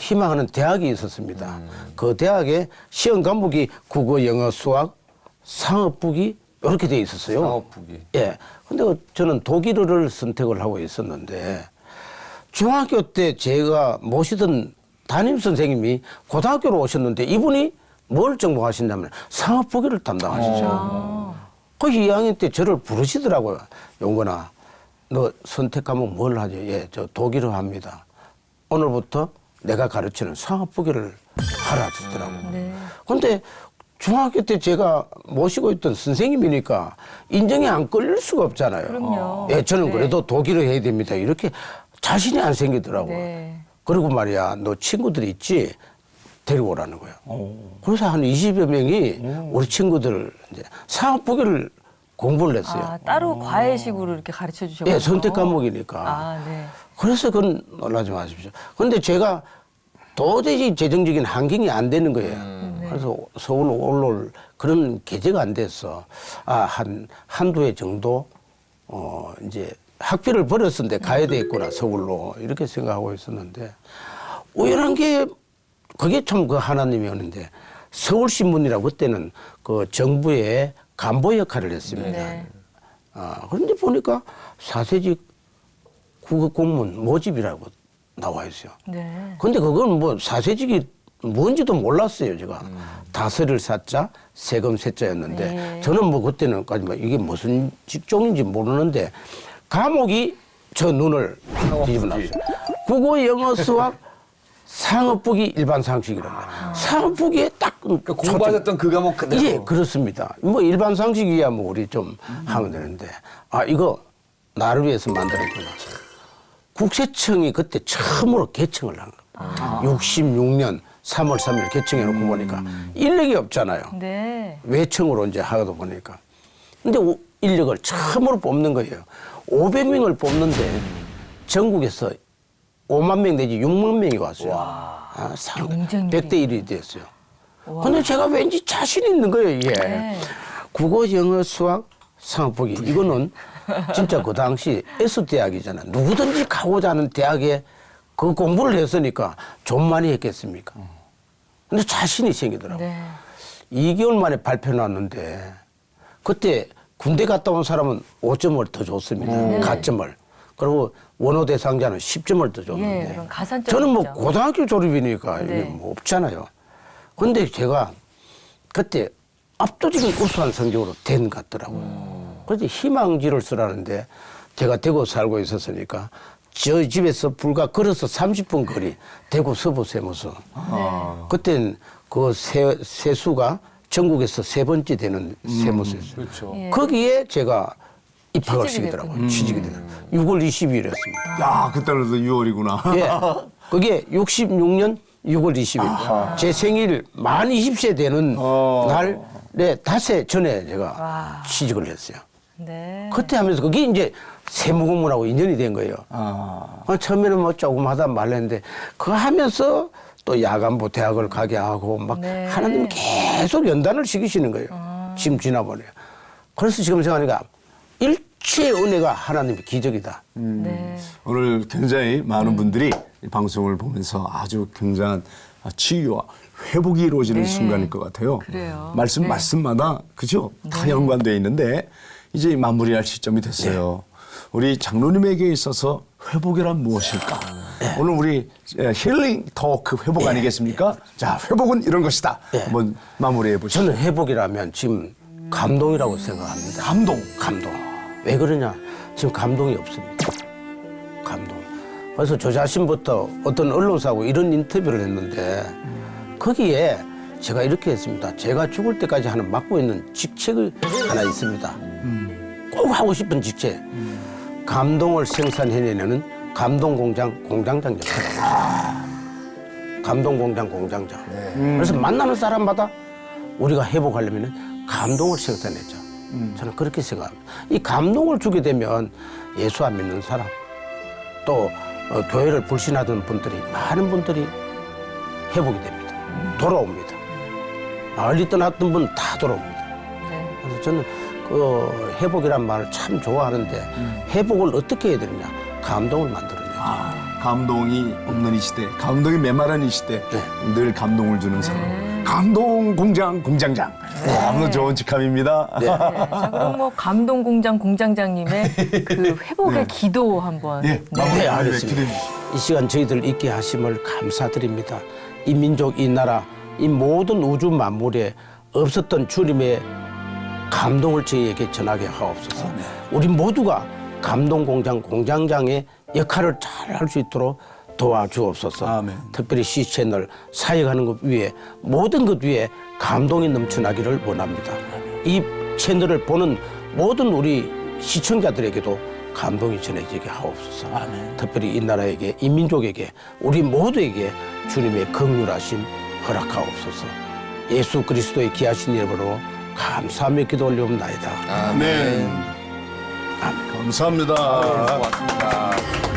희망하는 대학이 있었습니다. 그 대학에 시험 과목이 국어, 영어, 수학, 상업북이 이렇게 돼 있었어요. 상업북이. 예. 근데 저는 독일어를 선택을 하고 있었는데 중학교 때 제가 모시던 담임 선생님이 고등학교로 오셨는데 이분이 뭘 전공하신다면 상업북이를 담당하시죠. 그 2학년 때 저를 부르시더라고요. 용건아, 너 선택 과목 뭘 하죠? 예, 저 독일어 합니다. 오늘부터 내가 가르치는 상업북이를 하라 하시더라고요. 근데 중학교 때 제가 모시고 있던 선생님이니까 인정이 안 끌릴 수가 없잖아요. 그럼요. 예, 저는 네. 그래도 독일어 해야 됩니다. 이렇게 자신이 안 생기더라고요. 네. 그리고 말이야, 너 친구들 있지? 데리고 오라는 거예요. 그래서 한 20여 명이 우리 친구들 이제 상업북이를 공부를 했어요. 따로 과외식으로 이렇게 가르쳐 주셨군요. 예, 선택 과목이니까. 네. 그래서 그건 놀라지 마십시오. 그런데 제가 도저히 재정적인 환경이 안 되는 거예요. 그래서 서울 올라올 그런 계제가 안 됐어. 한두 해 정도, 이제 학비를 벌었었는데 가야 되겠구나, 서울로. 이렇게 생각하고 있었는데, 우연한 게, 그게 참 그 하나님이었는데, 서울신문이라고 그때는 그 정부의 간부 역할을 했습니다. 네. 그런데 보니까 사세직 국어 공무원 모집이라고 나와 있어요. 네. 근데 그건 뭐 사세직이 뭔지도 몰랐어요, 제가. 다스릴 사자, 세금 세자였는데 네. 저는 뭐 그때는까지 뭐 이게 무슨 직종인지 모르는데 과목이 저 눈을 뒤집어 놨어요. 국어, 영어, 수학, 상업북이 일반 상식이라는 거예요. 상업북이에 딱 그러니까 공부하셨던 그 과목 그대로. 예, 그렇습니다. 뭐 일반 상식이야 뭐 우리 좀 하면 되는데 이거 나를 위해서 만들었구나. 국세청이 그때 처음으로 개청을 한 거예요. 66년 3월 3일 개청해놓고 보니까 인력이 없잖아요. 네. 외청으로 이제 하다 보니까. 근데 인력을 처음으로 뽑는 거예요. 500명을 뽑는데 전국에서 5만 명 내지 6만 명이 왔어요. 경쟁률이. 100대 1이 됐어요. 근데 제가 왠지 자신 있는 거예요, 이게. 네. 국어, 영어, 수학, 상업북이. 이거는 진짜 그 당시 S대학이잖아. 누구든지 가고자 하는 대학에 그 공부를 했으니까 좀 많이 했겠습니까? 근데 자신이 생기더라고요. 네. 2개월 만에 발표 났는데 그때 군대 갔다 온 사람은 5점을 더 줬습니다. 가점을. 그리고 원호 대상자는 10점을 더 줬는데 예, 그런 가산점이 저는 뭐 있죠. 고등학교 졸업이니까 이게 네. 뭐 없잖아요. 근데 제가 그때 압도적인 우수한 성적으로 된 것 같더라고요. 그래서 희망지를 쓰라는데 제가 대구 살고 있었으니까 저 집에서 불과 걸어서 30분 거리 대구 서부 세무서. 그땐 그 세수가 전국에서 3번째 되는 세무서였어요. 그렇죠. 예. 거기에 제가 입학을 취직이 시키더라고요. 취직이 되더라고요. 6월 20일이었습니다. 야, 그때는 6월이구나. 예. 그게 66년 6월 20일. 제 생일 만 20세 되는 날에 닷새 전에 제가 취직을 했어요. 네. 그때 하면서 그게 이제 세무공무원하고 인연이 된 거예요. 처음에는 뭐 조금 하다 말랬는데 그거 하면서 또 야간부 대학을 가게 하고 막 네. 하나님 계속 연단을 시키시는 거예요. 지금 지나보네요. 그래서 지금 생각하니까 일체의 은혜가 하나님의 기적이다. 네. 오늘 굉장히 많은 분들이 이 방송을 보면서 아주 굉장한 치유와 회복이 이루어지는 네. 순간일 것 같아요. 그래요. 말씀마다 그죠? 다 연관되어 있는데 이제 마무리할 시점이 됐어요. 우리 장로님에게 있어서 회복이란 무엇일까? 오늘 우리 힐링 토크 회복 아니겠습니까? 자, 회복은 이런 것이다. 한번 마무리해 보시죠. 저는 회복이라면 지금 감동이라고 생각합니다. 감동. 왜 그러냐? 지금 감동이 없습니다. 감동. 그래서 저 자신부터 어떤 언론사하고 이런 인터뷰를 했는데 거기에 제가 이렇게 했습니다. 제가 죽을 때까지 하는 맡고 있는 직책이 하나 있습니다. 꼭 하고 싶은 직책. 감동을 생산해내는 감동공장 공장장 역할입니다. 감동공장 공장장. 그래서 만나는 사람마다 우리가 회복하려면 감동을 생산해줘. 저는 그렇게 생각합니다. 이 감동을 주게 되면 예수 안 믿는 사람, 또 교회를 불신하던 분들이 많은 분들이 회복이 됩니다. 돌아옵니다. 멀리 떠났던 분 다 돌아옵니다. 네. 그래서 저는 그 회복이란 말을 참 좋아하는데 회복을 어떻게 해야 되느냐? 감동을 만들어내죠. 감동이 없는 이 시대, 감동이 메마른 이 시대, 늘 감동을 주는 사람. 감동 공장 공장장. 너무 좋은 직함입니다. 자, 그럼 뭐 감동 공장 공장장님의 그 회복의 기도 한번. 네, 알겠습니다. 이 시간 저희들 있게 하심을 감사드립니다. 이 민족, 이 나라, 이 모든 우주 만물에 없었던 주님의 감동을 저희에게 전하게 하옵소서. 우리 모두가 감동공장 공장장의 역할을 잘 할 수 있도록 도와주옵소서. 아멘. 특별히 C채널 사역하는 것 위에 모든 것 위에 감동이 넘쳐나기를 원합니다. 이 채널을 보는 모든 우리 시청자들에게도 감동이 전해지게 하옵소서. 특별히 이 나라에게, 이 민족에게, 우리 모두에게 주님의 긍휼하심 허락하옵소서. 예수 그리스도의 귀하신 이름으로 감사하며 기도 올리옵나이다. 아멘. 감사합니다. 고맙습니다.